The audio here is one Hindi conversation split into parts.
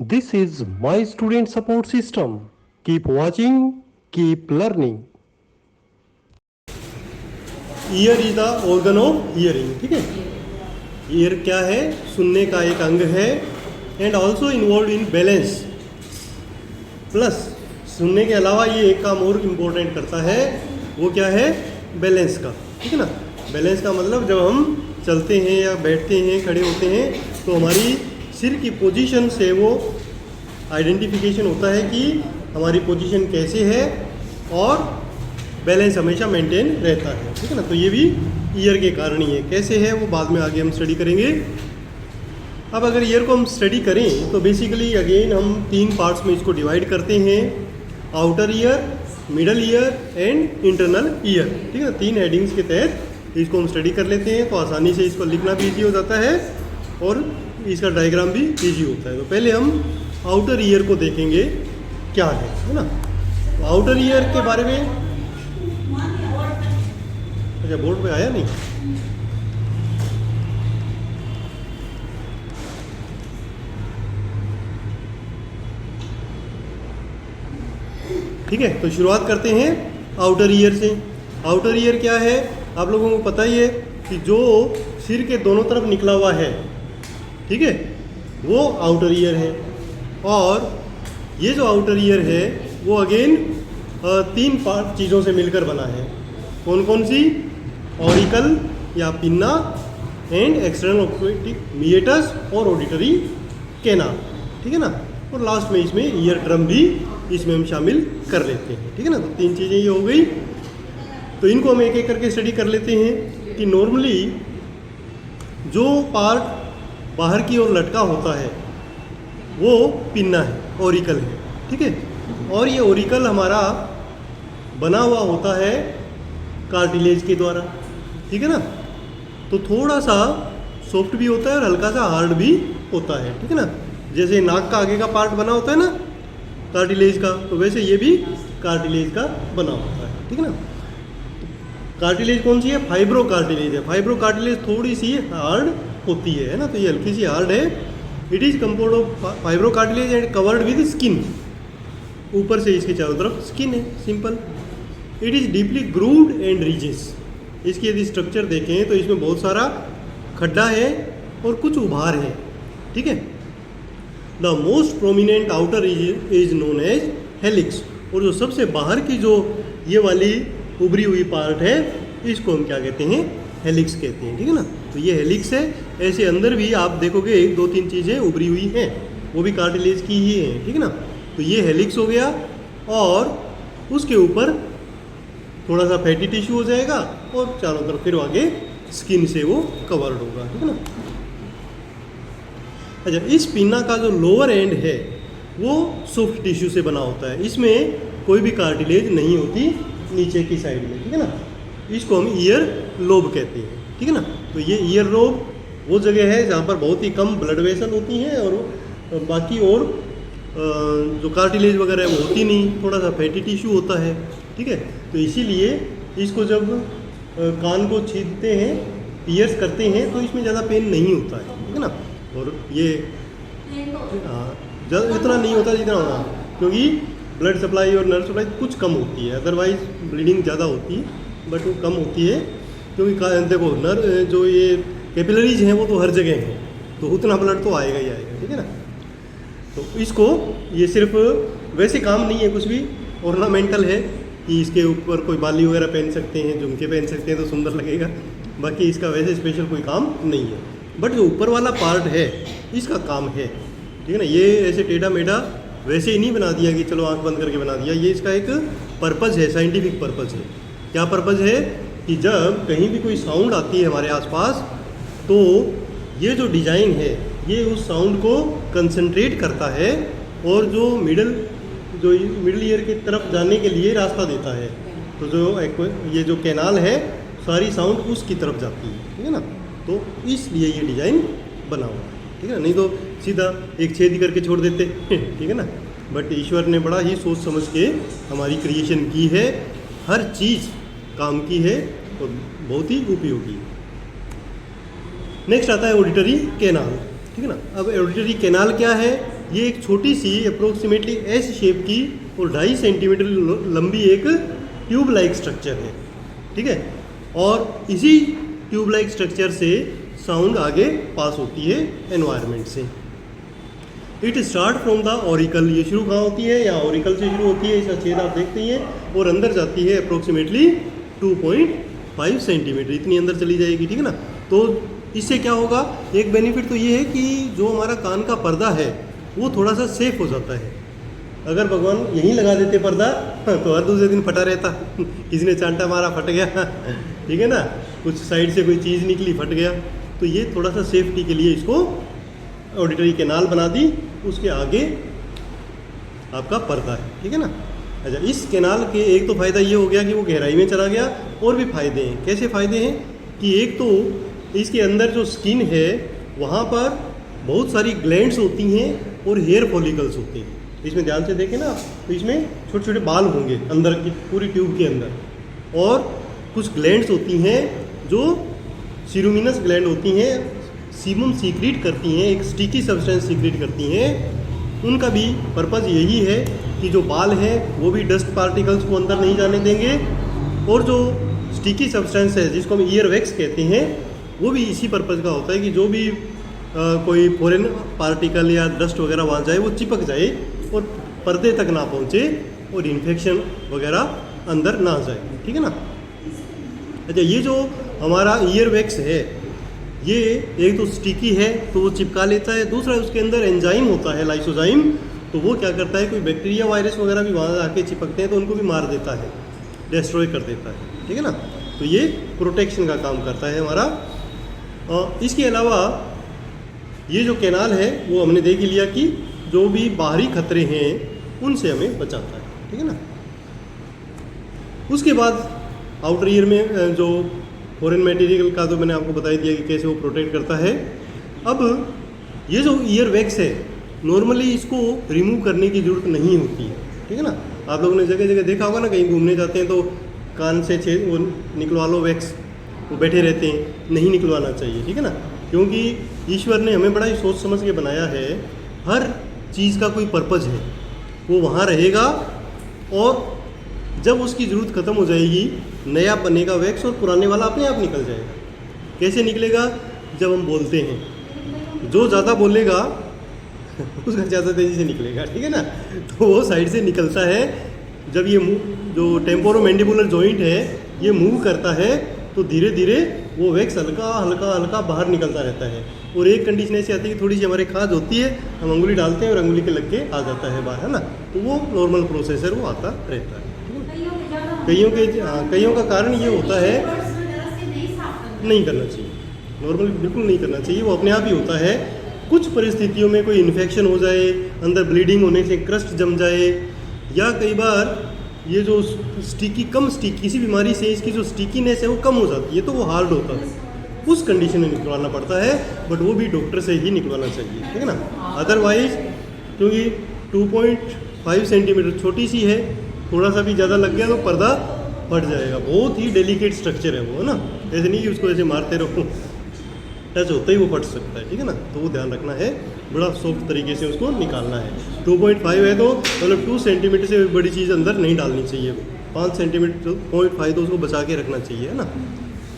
This is my student support system. Keep watching, keep learning. Year is the organ of hearing. ठीक है, ईयर क्या है? सुनने का एक अंग है and also involve in balance. Plus सुनने के अलावा ये एक काम और इम्पोर्टेंट करता है, वो क्या है? बैलेंस का. ठीक है ना. बैलेंस का मतलब जब हम चलते हैं या बैठते हैं, खड़े होते हैं, तो हमारी सिर की पोजीशन से वो आइडेंटिफिकेशन होता है कि हमारी पोजीशन कैसे है और बैलेंस हमेशा मेंटेन रहता है. ठीक है ना. तो ये भी ईयर के कारण ही है. कैसे है वो बाद में आगे हम स्टडी करेंगे. अब अगर ईयर को हम स्टडी करें तो बेसिकली अगेन हम 3 पार्ट्स में इसको डिवाइड करते हैं: outer ear, middle ear and internal ear. ठीक है ना. 3 हेडिंग्स के तहत इसको हम स्टडी कर लेते हैं, तो आसानी से इसको लिखना भी ईजी हो जाता है और इसका डायग्राम भी ईजी होता है. तो पहले हम आउटर ईयर को देखेंगे क्या है ना. तो आउटर ईयर के बारे में अच्छा बोर्ड पे आया नहीं. ठीक है, तो शुरुआत करते हैं आउटर ईयर से. आउटर ईयर क्या है? आप लोगों को पता ही है कि जो सिर के दोनों तरफ निकला हुआ है, ठीक है, वो आउटर ईयर है. और ये जो आउटर ईयर है वो अगेन 3 पार्ट चीज़ों से मिलकर बना है. कौन कौन सी? ऑरिकल या पिन्ना एंड एक्सटर्नल ऑक्यूटिक मीएटस और ऑडिटरी कैनाल. ठीक है ना. और लास्ट में इसमें ईयर ड्रम भी इसमें हम शामिल कर लेते हैं. ठीक है ना. तो 3 चीज़ें ये हो गई. तो इनको हम एक एक करके स्टडी कर लेते हैं कि नॉर्मली जो पार्ट बाहर की ओर लटका होता है वो पिन्ना है, ऑरिकल है. ठीक है. और ये ऑरिकल हमारा बना हुआ होता है कार्टिलेज के द्वारा. ठीक है ना. तो थोड़ा सा सॉफ्ट भी होता है और हल्का सा हार्ड भी होता है. ठीक है ना. जैसे नाक का आगे का पार्ट बना होता है ना कार्टिलेज का, तो वैसे ये भी कार्टिलेज का बना होता है. ठीक है ना. कार्टिलेज कौन सी है? फाइब्रो कार्टिलेज है. फाइब्रो कार्टिलेज थोड़ी सी हार्ड होती है ना. तो ये हल्की सी हार्ड है. It is compound of fibro cartilage and covered with skin. ऊपर से इसके चारों तरफ स्किन है, simple. It is deeply grooved and ridges. इसकी यदि स्ट्रक्चर देखें तो इसमें बहुत सारा खड्डा है और कुछ उभार है. ठीक है. The most prominent outer is known as helix. और जो सबसे बाहर की जो ये वाली उभरी हुई पार्ट है, इसको हम क्या कहते हैं? हेलिक्स कहते हैं. ठीक है ना. तो ये हेलिक्स है. ऐसे अंदर भी आप देखोगे 1 2 3 चीज़ें उभरी हुई हैं, वो भी कार्टिलेज की ही हैं. ठीक है ना. तो ये हेलिक्स हो गया और उसके ऊपर थोड़ा सा फैटी टिश्यू हो जाएगा और चारों तरफ फिर आगे स्किन से वो कवर्ड होगा. ठीक है ना. अच्छा, इस पिन्ना का जो लोअर एंड है वो सॉफ्ट टिश्यू से बना होता है. इसमें कोई भी कार्टिलेज नहीं होती नीचे की साइड में. ठीक है ना. इसको हम ईयर लोब कहते हैं. ठीक है ना. तो ये ईयर लोब वो जगह है जहाँ पर बहुत ही कम ब्लड वेसल होती हैं और बाकी और जो कार्टिलेज वगैरह है वो होती नहीं, थोड़ा सा फैटी टिश्यू होता है. ठीक है. तो इसीलिए इसको जब कान को छींटते हैं, पियर्स करते हैं, तो इसमें ज़्यादा पेन नहीं होता है. ठीक है ना. और ये इतना नहीं होता जितना होना, क्योंकि ब्लड सप्लाई और नर्व सप्लाई कुछ कम होती है. अदरवाइज ब्लीडिंग ज़्यादा होती है, बट वो कम होती है क्योंकि देखो नर्व जो ये कैपिलरीज हैं वो तो हर जगह हैं, तो उतना ब्लड तो आएगा ही आएगा. ठीक है ना. तो इसको ये सिर्फ वैसे काम नहीं है, कुछ भी ऑर्नामेंटल है कि इसके ऊपर कोई बाली वगैरह पहन सकते हैं, झुमके पहन सकते हैं तो सुंदर लगेगा. बाकी इसका वैसे स्पेशल कोई काम नहीं है. बट जो ऊपर वाला पार्ट है इसका काम है. ठीक है ना. ये ऐसे टेढ़ा मेढ़ा वैसे ही नहीं बना दिया कि चलो आंख बंद करके बना दिया. ये इसका एक पर्पज़ है, साइंटिफिक पर्पज़ है. क्या पर्पज़ है? कि जब कहीं भी कोई साउंड आती है हमारे आसपास, तो ये जो डिज़ाइन है ये उस साउंड को कंसंट्रेट करता है और जो मिडिल ईयर की तरफ जाने के लिए रास्ता देता है. तो जो ये जो कैनाल है सारी साउंड उसकी तरफ जाती है. ठीक है ना. तो इसलिए ये डिज़ाइन बना हुआ है. ठीक है. नहीं तो सीधा एक छेद करके छोड़ देते. ठीक है ना. बट ईश्वर ने बड़ा ही सोच समझ के हमारी क्रिएशन की है. हर चीज़ काम की है और बहुत ही उपयोगी है. नेक्स्ट आता है ऑडिटरी कैनाल. ठीक है ना. अब ऑडिटरी कैनाल क्या है? ये एक छोटी सी अप्रोक्सीमेटली एस शेप की और 2.5 सेंटीमीटर लंबी एक ट्यूब लाइक स्ट्रक्चर है, ठीक है। और इसी ट्यूब लाइक स्ट्रक्चर से साउंड आगे पास होती है एनवायरनमेंट से। It start from the auricle, ये शुरू कहाँ होती है, यहाँ ऑरिकल से शुरू होती है, इसका छेद आप देखते ही हैं, और अंदर जाती है अप्रोक्सीमेटली 2.5 सेंटीमीटर, इतनी अंदर चली जाएगी, ठीक है ना। तो इससे क्या होगा, एक बेनिफिट तो ये है कि जो हमारा कान का पर्दा है वो थोड़ा सा सेफ हो जाता है। अगर भगवान यहीं लगा देते पर्दा तो हर दूसरे दिन फटा रहता, किसी ने चांटा मारा फट गया, ठीक है ना, कुछ साइड से कोई चीज़ निकली फट गया। तो ये थोड़ा सा सेफ्टी के लिए इसको ऑडिटरी कैनाल बना दी, उसके आगे आपका पर्दा है, ठीक है ना। अच्छा, इस कैनाल के एक तो फ़ायदा ये हो गया कि वो गहराई में चला गया, और भी फ़ायदे हैं। कैसे फ़ायदे हैं कि एक तो इसके अंदर जो स्किन है वहाँ पर बहुत सारी ग्लैंड्स होती हैं और हेयर फॉलिकल्स होते हैं। इसमें ध्यान से देखें ना आप, तो इसमें छोटे छोटे बाल होंगे अंदर की पूरी ट्यूब के अंदर, और कुछ ग्लैंड्स होती हैं जो सीरोमिनस ग्लैंड होती हैं, सीबम सीक्रेट करती हैं, एक स्टिकी सब्सटेंस सीक्रेट करती हैं। उनका भी पर्पज़ यही है कि जो बाल हैं वो भी डस्ट पार्टिकल्स को अंदर नहीं जाने देंगे, और जो स्टिकी सब्सटेंस है जिसको हम ईयर वैक्स कहते हैं, वो भी इसी पर्पज़ का होता है कि जो भी कोई फॉरेन पार्टिकल या डस्ट वगैरह वहाँ जाए वो चिपक जाए और पर्दे तक ना पहुँचे और इन्फेक्शन वगैरह अंदर ना जाए, ठीक है ना। अच्छा, ये जो हमारा ईयर वैक्स है ये एक तो स्टिकी है तो वो चिपका लेता है, दूसरा उसके अंदर एंजाइम होता है लाइसोजाइम, तो वो क्या करता है, कोई बैक्टीरिया वायरस वगैरह भी वहाँ आके चिपकते हैं तो उनको भी मार देता है, डिस्ट्रॉय कर देता है, ठीक है ना। तो ये प्रोटेक्शन का काम करता है हमारा। इसके अलावा ये जो कैनाल है वो हमने देख लिया कि जो भी बाहरी खतरे हैं उनसे हमें बचाता है, ठीक है ना। उसके बाद आउटर ईयर में जो फॉरेन मटेरियल का तो मैंने आपको बता दिया कि कैसे वो प्रोटेक्ट करता है। अब ये जो ईयर वैक्स है नॉर्मली इसको रिमूव करने की ज़रूरत नहीं होती है, ठीक है ना। आप लोगों ने जगह जगह देखा होगा ना, कहीं घूमने जाते हैं तो कान से छेद वो निकलवा लो वैक्स, वो बैठे रहते हैं, नहीं निकलवाना चाहिए, ठीक है ना। क्योंकि ईश्वर ने हमें बड़ा ही सोच समझ के बनाया है, हर चीज़ का कोई पर्पज़ है, वो वहाँ रहेगा, और जब उसकी ज़रूरत ख़त्म हो जाएगी नया बनेगा वैक्स और पुराने वाला अपने आप निकल जाएगा। कैसे निकलेगा, जब हम बोलते हैं, जो ज़्यादा बोलेगा उसका ज़्यादा तेज़ी से निकलेगा, ठीक है ना। तो वो साइड से निकलता है, जब ये जो टेम्पोरोमैंडिबुलर जॉइंट है ये मूव करता है तो धीरे धीरे वो वैक्स हल्का हल्का हल्का बाहर निकलता रहता है। और एक कंडीशन ऐसी आती है कि थोड़ी सी हमारे खाज होती है, हम अंगुली डालते हैं और अंगुली के लग के आ जाता है बाहर, है ना। तो वो नॉर्मल प्रोसेस है, वो आता रहता है। कईयों का कारण ये होता है, नहीं करना चाहिए, नॉर्मल बिल्कुल नहीं करना चाहिए, वो अपने आप ही होता है। कुछ परिस्थितियों में कोई इन्फेक्शन हो जाए, अंदर ब्लीडिंग होने से क्रस्ट जम जाए, या कई बार ये जो स्टिकी किसी बीमारी से इसकी जो स्टिकीनेस है वो कम हो जाती है तो वो हार्ड होता है, उस कंडीशन में निकलवाना पड़ता है, बट वो भी डॉक्टर से ही निकलवाना चाहिए, ठीक है ना। अदरवाइज क्योंकि 2.5 सेंटीमीटर छोटी सी है, थोड़ा सा भी ज़्यादा लग गया तो पर्दा फट जाएगा। बहुत ही डेलिकेट स्ट्रक्चर है वो, है ना, ऐसे नहीं कि उसको ऐसे मारते रहो, टच होता ही वो फट सकता है, ठीक है ना। तो वो ध्यान रखना है, बड़ा सॉफ्ट तरीके से उसको निकालना है। 2.5 है तो मतलब 2 सेंटीमीटर से बड़ी चीज़ अंदर नहीं डालनी चाहिए, 5 सेंटीमीटर 0.5 तो उसको बचा के रखना चाहिए, है ना,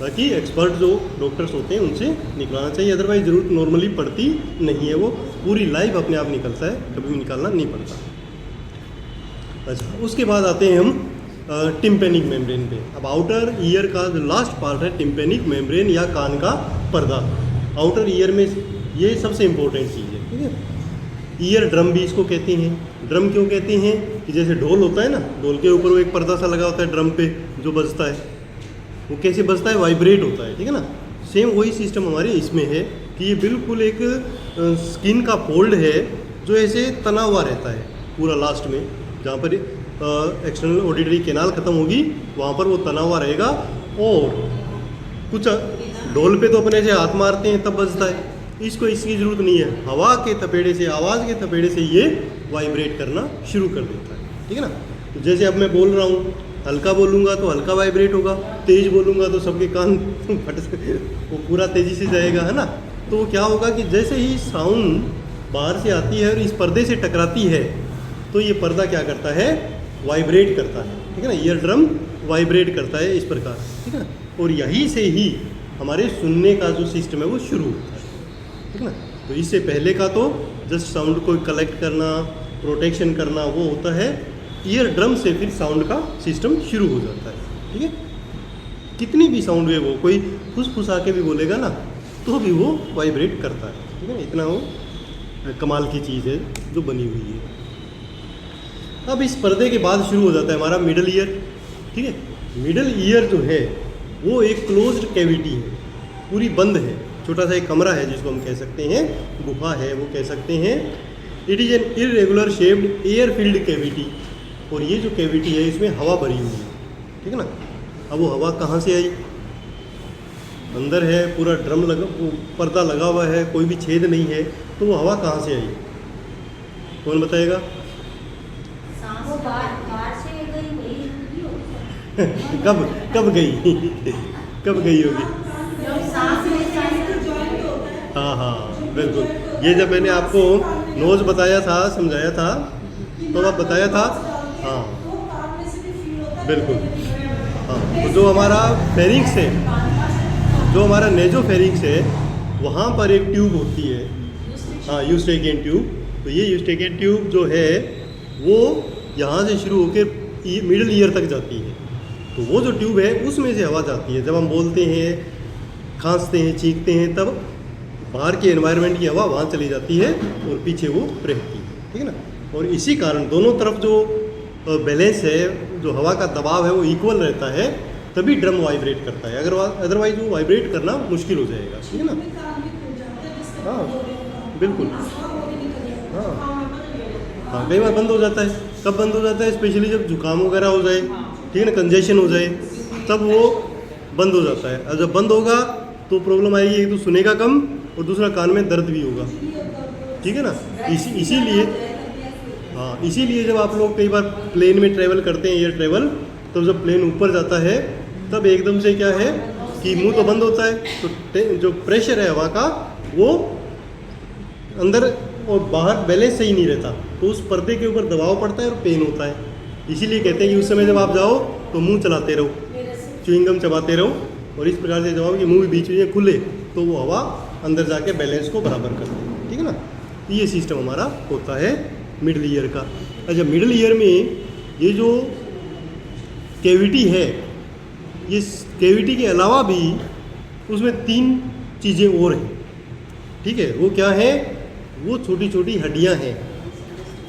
ताकि एक्सपर्ट जो डॉक्टर्स होते हैं उनसे निकलाना चाहिए। अदरवाइज ज़रूरत नॉर्मली पड़ती नहीं है, वो पूरी लाइफ अपने आप निकलता है, कभी भी निकालना नहीं पड़ता। अच्छा, उसके बाद आते हैं हम टिम्पेनिक मेम्ब्रेन पे। अब आउटर ईयर का जो लास्ट पार्ट है टिम्पेनिक मेम्ब्रेन या कान का पर्दा, आउटर ईयर में ये सबसे इम्पोर्टेंट चीज़ है, ठीक है। ईयर ड्रम भी इसको कहते हैं। ड्रम क्यों कहते हैं कि जैसे ढोल होता है ना, ढोल के ऊपर वो एक पर्दा सा लगा होता है ड्रम पे जो बजता है, वो कैसे बजता है, वाइब्रेट होता है, ठीक है ना। सेम वही सिस्टम हमारे इसमें है कि ये बिल्कुल एक स्किन का फोल्ड है जो ऐसे तना हुआ रहता है पूरा लास्ट में, जहाँ पर एक्सटर्नल ऑडिटरी कैनाल ख़त्म होगी वहाँ पर वो तना हुआ रहेगा। और कुछ ढोल पे तो अपने से हाथ मारते हैं तब बजता है, इसको इसकी ज़रूरत नहीं है, हवा के थपेड़े से, आवाज़ के थपेड़े से ये वाइब्रेट करना शुरू कर देता है, ठीक है ना। तो जैसे अब मैं बोल रहा हूँ, हल्का बोलूँगा तो हल्का वाइब्रेट होगा, तेज़ बोलूँगा तो सबके कान फट वो पूरा तेज़ी से जाएगा, है ना। तो क्या होगा कि जैसे ही साउंड बाहर से आती है और इस पर्दे से टकराती है तो ये पर्दा क्या करता है, वाइब्रेट करता है, ठीक है ना। ईयर ड्रम वाइब्रेट करता है इस प्रकार, ठीक है ना। और यहीं से ही हमारे सुनने का जो सिस्टम है वो शुरू होता है, ठीक है ना। तो इससे पहले का तो जस्ट साउंड को कलेक्ट करना, प्रोटेक्शन करना, वो होता है। ईयर ड्रम से फिर साउंड का सिस्टम शुरू हो जाता है, ठीक है। कितनी भी साउंड वेव हो, कोई फुसफुसा के भी बोलेगा ना तो भी वो वाइब्रेट करता है, ठीक है ना। इतना वो कमाल की चीज़ है जो बनी हुई है। अब इस पर्दे के बाद शुरू हो जाता है हमारा मिडल ईयर, ठीक है। मिडल ईयर जो है वो एक क्लोज्ड कैविटी है, पूरी बंद है, छोटा सा एक कमरा है जिसको हम कह सकते हैं गुफा है, वो कह सकते हैं। It is an irregular shaped air filled cavity, और ये जो कैविटी है इसमें हवा भरी हुई है, ठीक है ना। अब वो हवा कहाँ से आई, अंदर है, पूरा ड्रम लगा, पर्दा लगा हुआ है, कोई भी छेद नहीं है, तो वो हवा कहाँ से आई, कौन बताएगा? कब कब गई कब गई होगी? हाँ हाँ बिल्कुल, ये जब मैंने आपको नोज बताया था, समझाया था, तो आप बताया था, हाँ बिल्कुल। हाँ, तो जो हमारा फेरिंक्स है, जो हमारा नेजोफेरिंक्स है, वहाँ पर एक ट्यूब होती है, हाँ यूस्टेकियन ट्यूब। तो ये यूस्टेकियन ट्यूब जो है वो यहाँ से शुरू होकर मिडल ईयर तक जाती है। तो वो जो ट्यूब है उसमें से हवा जाती है, जब हम बोलते हैं, खांसते हैं, चीखते हैं, तब बाहर के एनवायरनमेंट की हवा वहाँ चली जाती है और पीछे वो रहती है, ठीक है ना। और इसी कारण दोनों तरफ जो बैलेंस है, जो हवा का दबाव है वो इक्वल रहता है, तभी ड्रम वाइब्रेट करता है। अगर अदरवाइज वो वाइब्रेट करना मुश्किल हो जाएगा, ठीक है ना। हाँ बिल्कुल, हाँ हाँ कई बार बंद हो जाता है। कब बंद हो जाता है? स्पेशली जब जुकाम वगैरह हो जाए, ठीक है ना, कंजेशन हो जाए, तब वो बंद हो जाता है। और जब बंद होगा तो प्रॉब्लम आएगी, एक तो सुनेगा कम और दूसरा कान में दर्द भी होगा, ठीक है ना। इसीलिए हाँ, इसीलिए जब आप लोग कई बार प्लेन में ट्रैवल करते हैं, एयर ट्रैवल, तो जब प्लेन ऊपर जाता है तब एकदम से क्या है कि मुंह तो बंद होता है, तो जो प्रेशर है हवा का वो अंदर और बाहर बैलेंस सही नहीं रहता, तो उस पर्दे के ऊपर दबाव पड़ता है और पेन होता है। इसीलिए कहते हैं कि उस समय जब आप जाओ तो मुंह चलाते रहो, च्युइंगम चबाते रहो, और इस प्रकार से जब कि मुंह भी बीच में खुले तो वो हवा अंदर जाके बैलेंस को बराबर करती है, ठीक है ना। तो ये सिस्टम हमारा होता है मिडल ईयर का। अच्छा, मिडल ईयर में ये जो कैविटी है, ये कैविटी के अलावा भी उसमें 3 चीज़ें और हैं, ठीक है। वो क्या है? वो छोटी छोटी हड्डियां हैं,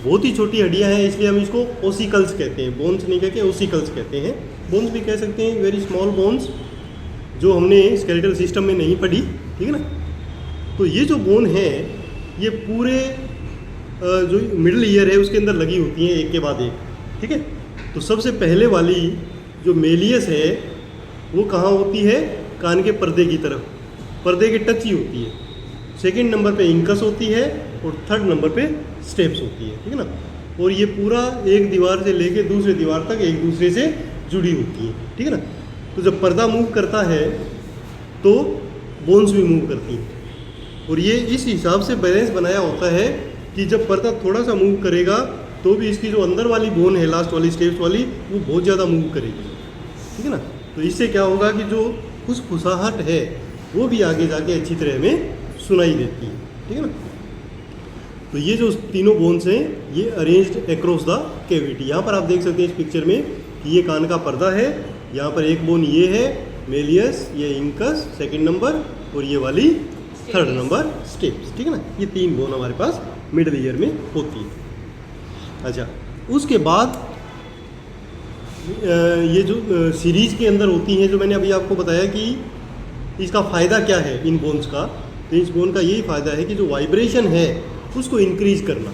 बहुत ही छोटी हड्डियां हैं, इसलिए हम इसको ओसिकल्स कहते हैं। बोन्स नहीं कहते, ओसिकल्स कहते हैं। बोन्स भी कह सकते हैं, वेरी स्मॉल बोन्स, जो हमने स्केलेटल सिस्टम में नहीं पढ़ी, ठीक है ना। तो ये जो बोन है ये पूरे जो मिडल ईयर है उसके अंदर लगी होती हैं, एक के बाद एक, ठीक है। तो सबसे पहले वाली जो मेलियस है वो कहाँ होती है? कान के पर्दे की तरफ, पर्दे के टच ही होती है। सेकंड नंबर पे इंकस होती है और थर्ड नंबर पे स्टेप्स होती है, ठीक है ना। और ये पूरा एक दीवार से लेके दूसरे दीवार तक एक दूसरे से जुड़ी होती है, ठीक है ना। तो जब पर्दा मूव करता है तो बोन्स भी मूव करती हैं, और ये इस हिसाब से बैलेंस बनाया होता है कि जब पर्दा थोड़ा सा मूव करेगा तो भी इसकी जो अंदर वाली बोन है, लास्ट वाली, स्टेप्स वाली, वो बहुत ज़्यादा मूव करेगी, ठीक है ना। तो इससे क्या होगा कि जो फुसफुसाहट है वो भी आगे जाके अच्छी तरह में सुनाई देती है, ठीक है ना। तो ये जो तीनों बोन्स हैं ये अरेंज्ड अक्रॉस द कैविटी। यहाँ पर आप देख सकते हैं इस पिक्चर में कि ये कान का पर्दा है, यहाँ पर एक बोन ये है मेलियस, ये इंकस सेकंड नंबर, और ये वाली थर्ड नंबर स्टेप्स, ठीक है ना। ये 3 बोन हमारे पास मिडल ईयर में होती है। अच्छा, उसके बाद ये जो सीरीज के अंदर होती हैं, जो मैंने अभी आपको बताया कि इसका फ़ायदा क्या है इन बोन्स का, तो इस बोन का यही फ़ायदा है कि जो वाइब्रेशन है उसको इंक्रीज करना,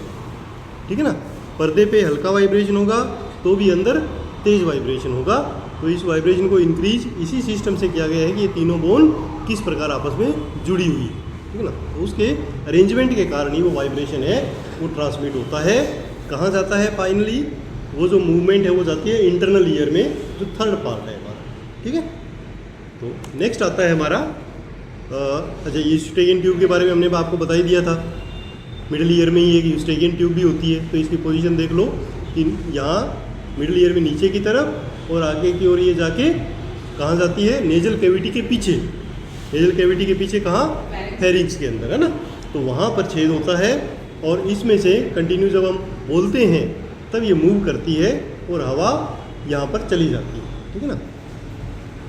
ठीक है ना। पर्दे पे हल्का वाइब्रेशन होगा तो भी अंदर तेज वाइब्रेशन होगा, तो इस वाइब्रेशन को इंक्रीज इसी सिस्टम से किया गया है कि ये तीनों बोन किस प्रकार आपस में जुड़ी हुई है, ठीक है ना। तो उसके अरेंजमेंट के कारण ही वो वाइब्रेशन है वो ट्रांसमिट होता है। कहाँ जाता है फाइनली? वो जो मूवमेंट है वो जाती है इंटरनल ईयर में, जो थर्ड पार्ट है हमारा, ठीक है। तो नेक्स्ट आता है हमारा अच्छा, ये यूस्टेकियन ट्यूब के बारे में हमने आपको बता ही दिया था, मिडिल ईयर में ही एक यूस्ट्रेकियन ट्यूब भी होती है, तो इसकी पोजीशन देख लो कि यहाँ मिडिल ईयर में नीचे की तरफ और आगे की ओर ये जाके कहाँ जाती है, नेजल कैविटी के पीछे। नेजल कैविटी के पीछे कहाँ, फेरिंग्स के अंदर, है ना। तो वहाँ पर छेद होता है और इसमें से कंटिन्यू जब हम बोलते हैं तब ये मूव करती है और हवा यहाँ पर चली जाती है, ठीक है ना।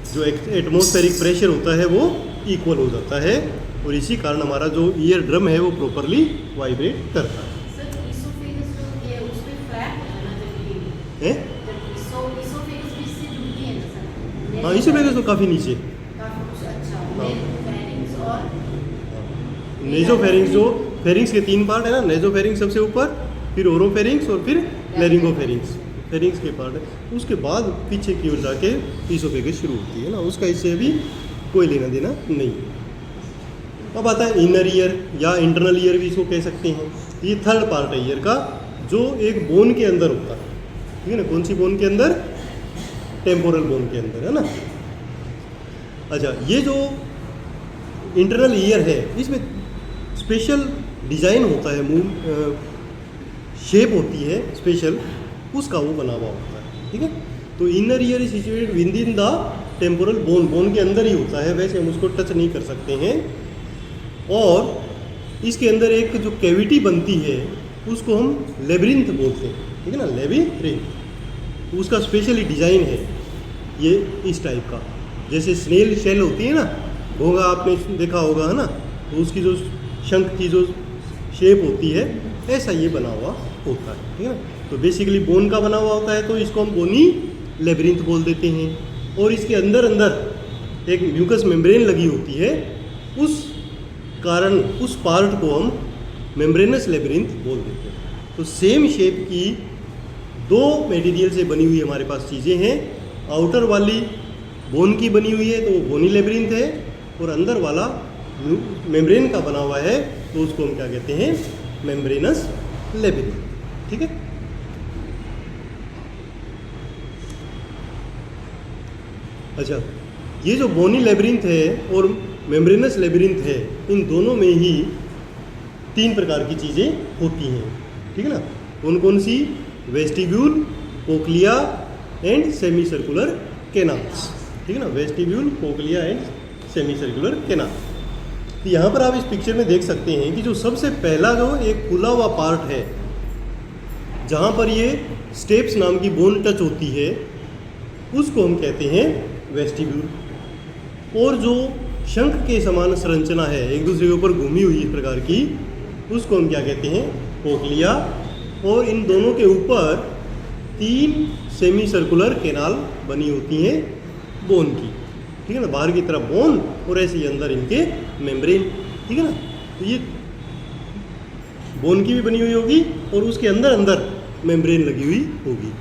जो एटमॉस्फेरिक प्रेशर होता है वो इक्वल हो जाता है और इसी कारण हमारा जो ईयर ड्रम है वो प्रॉपरली वाइब्रेट करता है। सर इसोफेगस जो है उसपे फ्लैट है ना जब हैं? इसोफेगस भी इससे जुड़ती है ना सर? हाँ, इसोफेगस तो काफ़ी नीचे। काफी कुछ अच्छा हाँ। फेरिंग्स और नेजोफेरिंग्स, जो फेरिंग्स के 3 पार्ट है ना, नेजोफेरिंग्स सबसे ऊपर, फिर ओरोफेरिंग्स और फिर लैरिंगोफेरिंग्स। फेरिंग्स के पार्ट है, उसके बाद पीछे की ओर जाके इसोफेगस शुरू होती है ना, उसका इससे अभी कोई लेना देना नहीं। अब आता है इनर ईयर या इंटरनल ईयर भी इसको कह सकते हैं। ये थर्ड पार्ट है ईयर का, जो एक बोन के अंदर होता है, ठीक है ना। कौन सी बोन के अंदर, टेम्पोरल बोन के अंदर, है ना। अच्छा, ये जो इंटरनल ईयर है इसमें स्पेशल डिज़ाइन होता है, मूव शेप होती है स्पेशल, उसका वो बना हुआ होता है, ठीक है। तो inner ear is situated with in the temporal bone, bone के अंदर ही होता है, वैसे हम उसको टच नहीं कर सकते हैं। और इसके अंदर एक जो कैविटी बनती है उसको हम लेबिरिंथ बोलते हैं, ठीक है ना, लेबिरिंथ। उसका स्पेशली डिज़ाइन है ये इस टाइप का, जैसे स्नेल शेल होती है ना, घोंघा आपने देखा होगा, है ना, तो उसकी जो शंख की जो शेप होती है ऐसा ये बना हुआ होता है, ठीक है ना। तो बेसिकली बोन का बना हुआ होता है, तो इसको हम बोनी लेबिरिंथ बोल देते हैं। और इसके अंदर अंदर एक म्यूकस मेम्ब्रेन लगी होती है, उस कारण उस पार्ट को हम मेम्ब्रेनस लेबिरिंथ बोल देते हैं। तो सेम शेप की 2 मटेरियल से बनी हुई हमारे पास चीज़ें हैं। आउटर वाली बोन की बनी हुई है तो वो बोनी लेबिरिंथ है, और अंदर वाला मेम्ब्रेन का बना हुआ है तो उसको हम क्या कहते हैं, मेम्ब्रेनस लेबिरिंथ, ठीक है। अच्छा, ये जो बोनी लेबिरिंथ है और मेम्ब्रेनस लेबिरिंथ है, इन दोनों में ही 3 प्रकार की चीज़ें होती हैं, ठीक है ना। कौन कौन सी, vestibule, cochlea and semi circular canals, ठीक है ना, vestibule, cochlea and semi circular canal. तो यहाँ पर आप इस पिक्चर में देख सकते हैं कि जो सबसे पहला जो एक खुला हुआ पार्ट है, जहाँ पर ये स्टेप्स नाम की बोन टच होती है, उसको हम कहते हैं वेस्टिब्यूल। और जो शंख के समान संरचना है, एक दूसरे के ऊपर घूमी हुई इस प्रकार की, उसको हम क्या कहते हैं, कोक्लिया। और इन दोनों के ऊपर 3 सेमी सर्कुलर कैनाल बनी होती हैं बोन की, ठीक है ना, बाहर की तरफ बोन और ऐसे ही अंदर इनके मेम्ब्रेन, ठीक है ना। तो ये बोन की भी बनी हुई होगी और उसके अंदर अंदर मेम्ब्रेन लगी हुई होगी।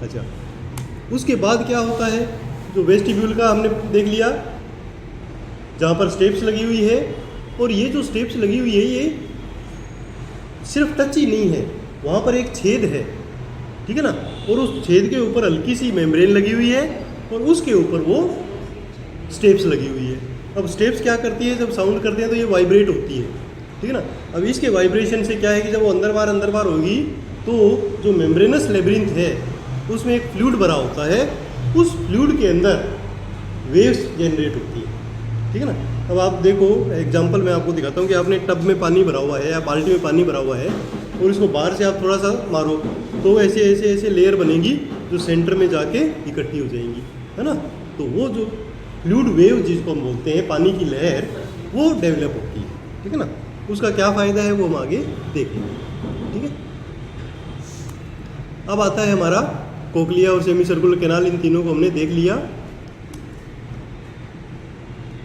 अच्छा, उसके बाद क्या होता है, जो वेस्टिब्यूल का हमने देख लिया, जहाँ पर स्टेप्स लगी हुई है, और ये जो स्टेप्स लगी हुई है ये सिर्फ टच ही नहीं है, वहाँ पर एक छेद है, ठीक है ना, और उस छेद के ऊपर हल्की सी मेम्ब्रेन लगी हुई है और उसके ऊपर वो स्टेप्स लगी हुई है। अब स्टेप्स क्या करती है, जब साउंड करते हैं तो ये वाइब्रेट होती है, ठीक है ना। अब इसके वाइब्रेशन से क्या है कि जब वो अंदर बार होगी तो जो मेम्ब्रेनस लेबिरिंथ है उसमें एक फ्लूइड भरा होता है, उस फ्लूइड के अंदर वेव्स जनरेट होती है, ठीक है ना। अब आप देखो, एग्जांपल मैं आपको दिखाता हूँ कि आपने टब में पानी भरा हुआ है या बाल्टी में पानी भरा हुआ है और इसको बाहर से आप थोड़ा सा मारो तो ऐसे ऐसे ऐसे लेयर बनेगी जो सेंटर में जाके इकट्ठी हो जाएंगी, है ना। तो वो जो फ्लूइड वेव जिसको हम बोलते हैं, पानी की लहर, वो डेवलप होती है, ठीक है ना। उसका क्या फ़ायदा है वो हम आगे देखेंगे, ठीक है। अब आता है हमारा कोक्लिया और सेमी सर्कुलर कैनाल, इन तीनों को हमने देख लिया।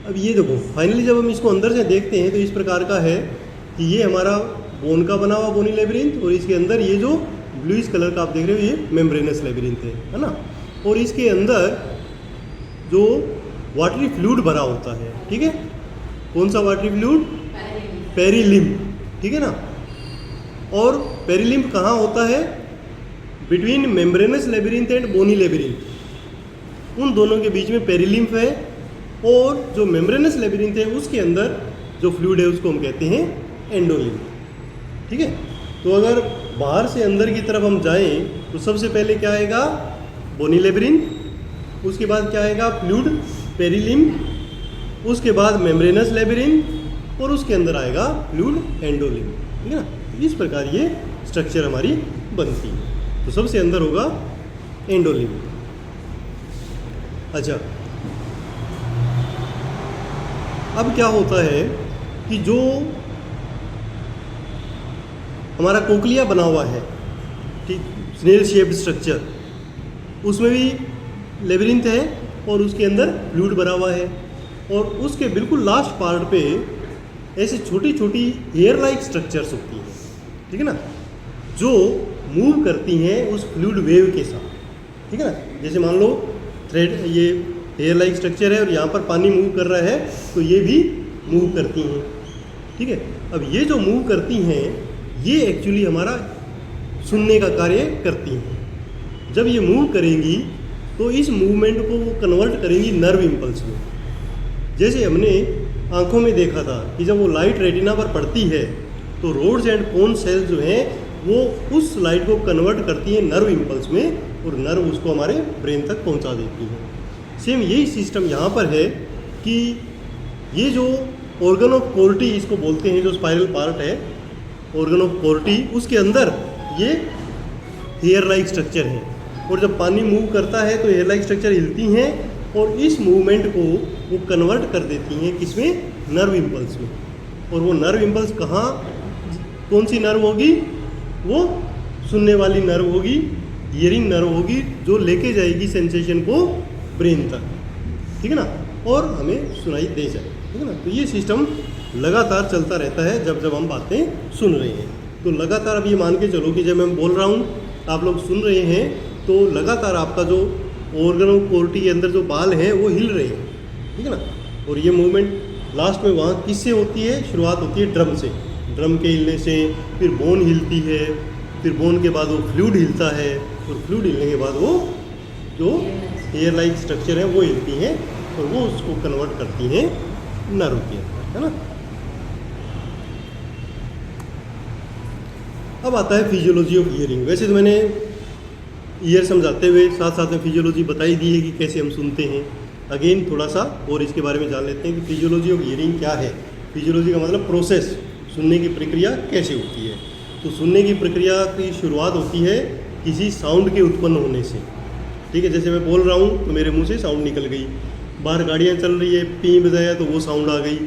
अब ये देखो, फाइनली जब हम इसको अंदर से देखते हैं तो इस प्रकार का है कि ये हमारा बोन का बना हुआ बोनी लेबिरिंथ, और इसके अंदर ये जो ब्लूइश कलर का आप देख रहे हो ये मेम्ब्रेनस लेबिरिंथ है ना। और इसके अंदर जो वाटरी फ्लूइड भरा होता है, ठीक है, कौन सा वाटरी फ्लूइड, पेरिलिम्फ, ठीक है ना। और पेरिलिम्फ कहाँ होता है, between membranous labyrinth and bony labyrinth, उन दोनों के बीच में पेरिलिम्फ है। और जो मेम्ब्रेनस लेबिरिंथ है उसके अंदर जो फ्लूइड है उसको हम कहते हैं एंडोलिम्फ, ठीक ठीक है। तो अगर बाहर से अंदर की तरफ हम जाएं तो सबसे पहले क्या आएगा, बोनी लेब्रिन, उसके बाद क्या आएगा, फ्लूइड पेरिलिम, उसके बाद मेम्ब्रेनस लेब्रिन, और उसके अंदर आएगा फ्लूइड एंडोलिम, ठीक है ना। इस प्रकार ये स्ट्रक्चर हमारी बनती है। तो सबसे अंदर होगा एंडोलिम। अच्छा, अब क्या होता है कि जो हमारा कोक्लिया बना हुआ है, ठीक, स्नेल शेप्ड स्ट्रक्चर, उसमें भी लेबिरिंथ है और उसके अंदर फ्लूइड बना हुआ है, और उसके बिल्कुल लास्ट पार्ट पे ऐसी छोटी छोटी हेयर लाइक स्ट्रक्चर्स होती हैं, ठीक है ना, जो मूव करती हैं उस फ्लूइड वेव के साथ, ठीक है ना। जैसे मान लो थ्रेड, ये हेयर लाइक स्ट्रक्चर है और यहाँ पर पानी मूव कर रहा है, तो ये भी मूव करती हैं, ठीक है। अब ये जो मूव करती हैं ये एक्चुअली हमारा सुनने का कार्य करती हैं। जब ये मूव करेंगी तो इस मूवमेंट को वो कन्वर्ट करेंगी नर्व इम्पल्स में। जैसे हमने आंखों में देखा था कि जब वो लाइट रेटिना पर पड़ती है तो रोड्स एंड कोन सेल्स जो हैं वो उस लाइट को कन्वर्ट करती हैं नर्व इम्पल्स में, और नर्व उसको हमारे ब्रेन तक पहुंचा देती है। सेम यही सिस्टम यहाँ पर है कि ये जो ऑर्गन ऑफ कोर्टी इसको बोलते हैं, जो स्पाइरल पार्ट है ऑर्गन ऑफ कोर्टी, उसके अंदर ये हेयर लाइक स्ट्रक्चर है, और जब पानी मूव करता है तो हेयर लाइक स्ट्रक्चर हिलती हैं और इस मूवमेंट को वो कन्वर्ट कर देती हैं किसमें, नर्व इम्पल्स में। और वो नर्व इम्पल्स कहाँ, कौन सी नर्व होगी, वो सुनने वाली नर्व होगी, हियरिंग नर्व होगी, जो लेके जाएगी सेंसेशन को ब्रेन तक, ठीक है ना, और हमें सुनाई दे जाए, ठीक है ना। तो ये सिस्टम लगातार चलता रहता है जब जब हम बातें सुन रहे हैं। तो लगातार अब ये मान के चलो कि जब मैं बोल रहा हूँ आप लोग सुन रहे हैं, तो लगातार आपका जो ऑर्गन ऑफ कोर्टी के अंदर जो बाल हैं वो हिल रहे हैं, ठीक है ना। और ये मूवमेंट लास्ट में वहाँ किससे होती है, शुरुआत होती है ड्रम से, ड्रम के हिलने से, फिर बोन हिलती है, फिर बोन के बाद वो फ्लूइड हिलता है, और फ्लूइड हिलने के बाद वो जो हेयर लाइक स्ट्रक्चर है वो हिलती हैं, और वो उसको कन्वर्ट करती हैं नर्व के अंदर, है ना। अब आता है फिजियोलॉजी ऑफ हियरिंग। वैसे तो मैंने ईयर समझाते हुए साथ साथ में फिजियोलॉजी बताई दी है कि कैसे हम सुनते हैं। अगेन थोड़ा सा और इसके बारे में जान लेते हैं कि फिजियोलॉजी ऑफ हियरिंग क्या है। फिजियोलॉजी का मतलब प्रोसेस, सुनने की प्रक्रिया कैसे होती है। तो सुनने की प्रक्रिया की शुरुआत होती है किसी साउंड के उत्पन्न होने से, ठीक है। जैसे मैं बोल रहा हूँ तो मेरे मुंह से साउंड निकल गई, बाहर गाड़ियाँ चल रही है, पी बजाया तो वो साउंड आ गई,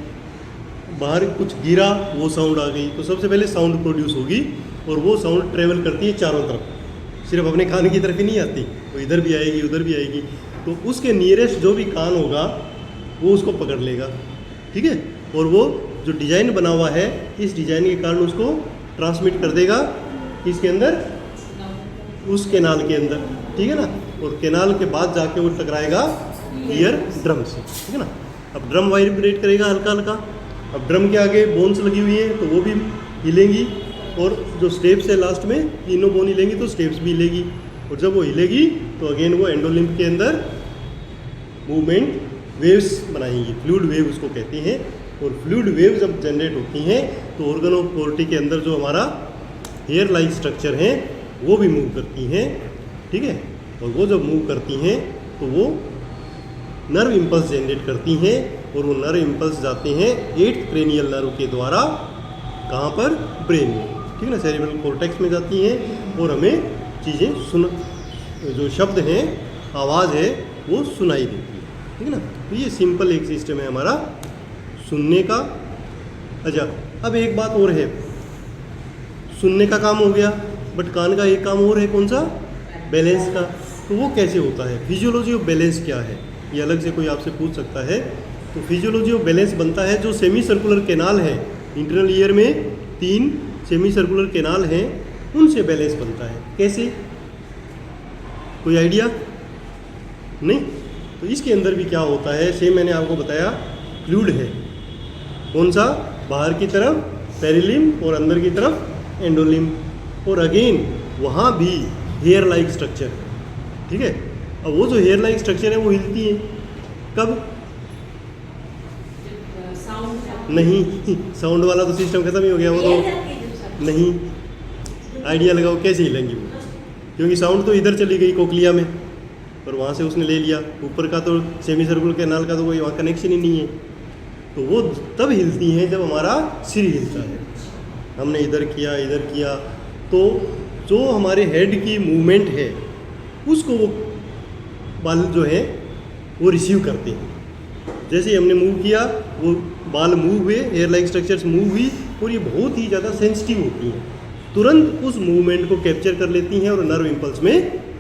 बाहर कुछ गिरा वो साउंड आ गई। तो सबसे पहले साउंड प्रोड्यूस होगी, और वो साउंड ट्रेवल करती है चारों तरफ, सिर्फ अपने कान की तरफ ही नहीं आती, वो इधर भी आएगी उधर भी आएगी। तो उसके नियरेस्ट जो भी कान होगा वो उसको पकड़ लेगा, ठीक है। और वो जो डिज़ाइन बना हुआ है इस डिज़ाइन के कारण उसको ट्रांसमिट कर देगा इसके अंदर, उस कैनाल के अंदर, ठीक है ना। और कैनाल के बाद जाके वो टकराएगा ईयर ड्रम से, ठीक है ना। अब ड्रम वाइब्रेट करेगा हल्का हल्का। अब ड्रम के आगे बोन्स लगी हुई है तो वो भी हिलेंगी, और जो स्टेप्स है लास्ट में तीनों बोन हिलेंगी तो स्टेप्स भी हिलेगी, और जब वो हिलेगी तो अगेन वो एंडोलिम्फ के अंदर मूवमेंट वेव्स बनाएंगी, फ्लूइड वेव उसको कहते हैं। और फ्लूइड वेव जब जनरेट होती हैं तो ऑर्गन ऑफ कोर्टी के अंदर जो हमारा हेयर लाइक स्ट्रक्चर हैं वो भी मूव करती हैं, ठीक है। और वो जब मूव करती हैं तो वो नर्व इम्पल्स जनरेट करती हैं, और वो नर्व इम्पल्स जाते हैं 8th क्रेनियल नर्व के द्वारा, कहाँ पर, ब्रेन में, ठीक है ना, सेरेब्रल कॉर्टेक्स में जाती हैं, और हमें चीज़ें सुन, जो शब्द हैं, आवाज़ है, वो सुनाई देती है, ठीक है ना। तो ये सिंपल एक सिस्टम है हमारा सुनने का। अच्छा, अब एक बात और है, सुनने का काम हो गया, बट कान का एक काम और है, कौन सा, बैलेंस का। तो वो कैसे होता है, फिजियोलॉजी ऑफ बैलेंस क्या है, ये अलग से कोई आपसे पूछ सकता है। तो फिजियोलॉजी ऑफ बैलेंस बनता है, जो सेमी सर्कुलर कैनाल है इंटरनल ईयर में, 3 सेमी सर्कुलर कैनाल हैं, उनसे बैलेंस बनता है। कैसे, कोई आइडिया नहीं। तो इसके अंदर भी क्या होता है, सेम मैंने आपको बताया, फ्लूइड है, कौन सा, बाहर की तरफ पेरिलिम और अंदर की तरफ एंडोलिम, और अगेन वहाँ भी हेयर लाइक स्ट्रक्चर, ठीक है। अब वो जो हेयर लाइक स्ट्रक्चर है वो हिलती है, कब, साउंड नहीं, साउंड वाला तो सिस्टम खत्म ही हो गया, वो तो नहीं, आइडिया लगाओ कैसे हिलेंगी वो, क्योंकि साउंड तो इधर चली गई कोक्लिया में और वहाँ से उसने ले लिया, ऊपर का तो सेमी सर्कुलर कैनाल का तो कोई वहाँ कनेक्शन ही नहीं है, तो वो तब हिलती हैं जब हमारा सिर हिलता है। हमने इधर किया, तो जो हमारे हेड की मूवमेंट है उसको वो बाल जो है वो रिसीव करते हैं। जैसे ही हमने मूव किया वो बाल मूव हुए, हेयर लाइक स्ट्रक्चर्स मूव हुई और ये बहुत ही ज़्यादा सेंसिटिव होती हैं, तुरंत उस मूवमेंट को कैप्चर कर लेती हैं और नर्व इम्पल्स में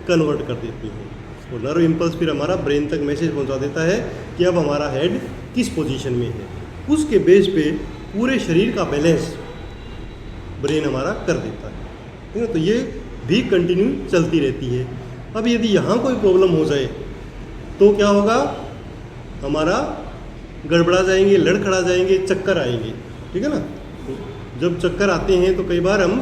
कन्वर्ट कर देती हैं। और नर्व इम्पल्स फिर हमारा ब्रेन तक मैसेज पहुंचा देता है कि अब हमारा हेड किस पोजीशन में है। उसके बेस पे पूरे शरीर का बैलेंस ब्रेन हमारा कर देता है, ठीक है। तो ये भी कंटिन्यू चलती रहती है। अब यदि यहाँ कोई प्रॉब्लम हो जाए तो क्या होगा, हमारा गड़बड़ा जाएंगे, लड़खड़ा जाएंगे, चक्कर आएंगे, ठीक है ना। जब चक्कर आते हैं तो कई बार हम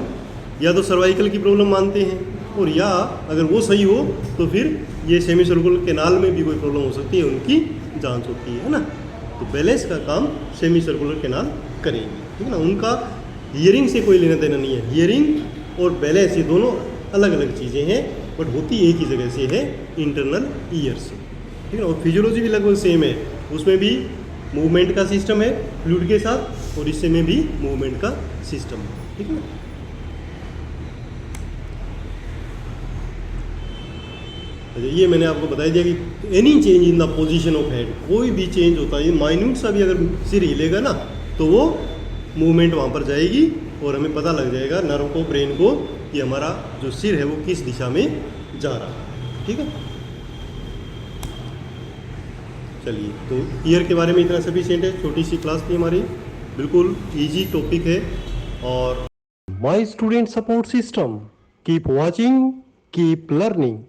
या तो सर्वाइकल की प्रॉब्लम मानते हैं, और या अगर वो सही हो तो फिर ये सेमी सर्कुलर कैनाल में भी कोई प्रॉब्लम हो सकती है, उनकी जांच होती है ना। तो बैलेंस का काम सेमी सर्कुलर कैनाल करेंगे, ठीक है ना। उनका हियरिंग से कोई लेना देना नहीं है, हियरिंग और बैलेंस ये दोनों अलग अलग चीज़ें हैं, बट होती एक ही जगह से है, इंटरनल ईयर से, ठीक है। और फिजियोलॉजी भी लगभग सेम है, उसमें भी मूवमेंट का सिस्टम है फ्लूइड के साथ, और इससे में भी मूवमेंट का सिस्टम है, ठीक है ना। अच्छा, ये मैंने आपको बता दिया कि any change in the position of head, कोई भी चेंज होता है, माइन्यूट सा भी अगर सिर हिलेगा ना तो वो मूवमेंट वहाँ पर जाएगी और हमें पता लग जाएगा नर्व को, ब्रेन को, कि हमारा जो सिर है वो किस दिशा में जा रहा है, ठीक है। चलिए, तो ईयर के बारे में इतना सफिशिएंट है, छोटी सी क्लास थी हमारी, बिल्कुल इजी टॉपिक है। और My student support system. Keep watching, keep learning.